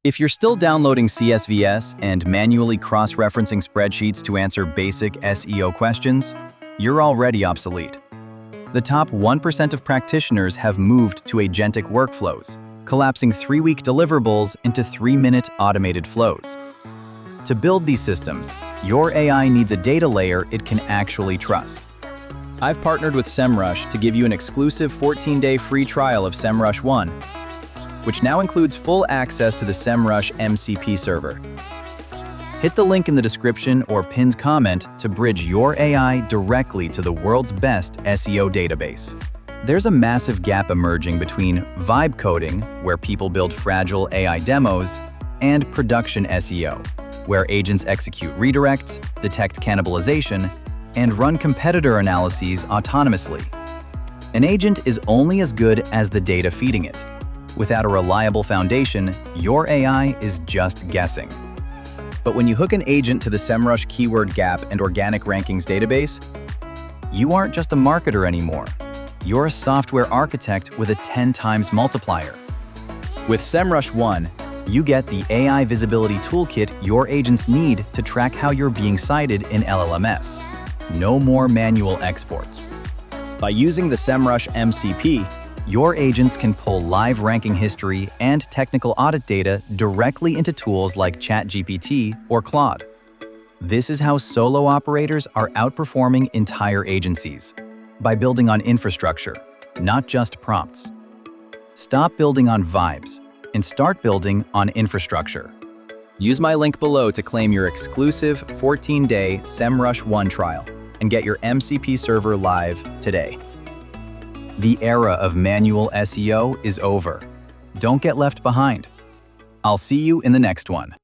If you're still downloading CSVS and manually cross-referencing spreadsheets to answer basic SEO questions, you're already obsolete. The top 1% of practitioners have moved to agentic workflows, collapsing 3-week deliverables into 3-minute automated flows. To build these systems, your AI needs a data layer it can actually trust. I've partnered with Semrush to give you an exclusive 14-day free trial of Semrush One, which now includes full access to the Semrush MCP server. Hit the link in the description or pinned comment to bridge your AI directly to the world's best SEO database. There's a massive gap emerging between vibe coding, where people build fragile AI demos, and production SEO, where agents execute redirects, detect cannibalization, and run competitor analyses autonomously. An agent is only as good as the data feeding it. Without a reliable foundation, your AI is just guessing. But when you hook an agent to the Semrush Keyword Gap and Organic Rankings database, you aren't just a marketer anymore. You're a software architect with a 10 times multiplier. With Semrush One, you get the AI visibility toolkit your agents need to track how you're being cited in LLMS. No more manual exports. By using the Semrush MCP, your agents can pull live ranking history and technical audit data directly into tools like ChatGPT or Claude. This is how solo operators are outperforming entire agencies, by building on infrastructure, not just prompts. Stop building on vibes and start building on infrastructure. Use my link below to claim your exclusive 14-day Semrush One trial and get your MCP server live today. The era of manual SEO is over. Don't get left behind. I'll see you in the next one.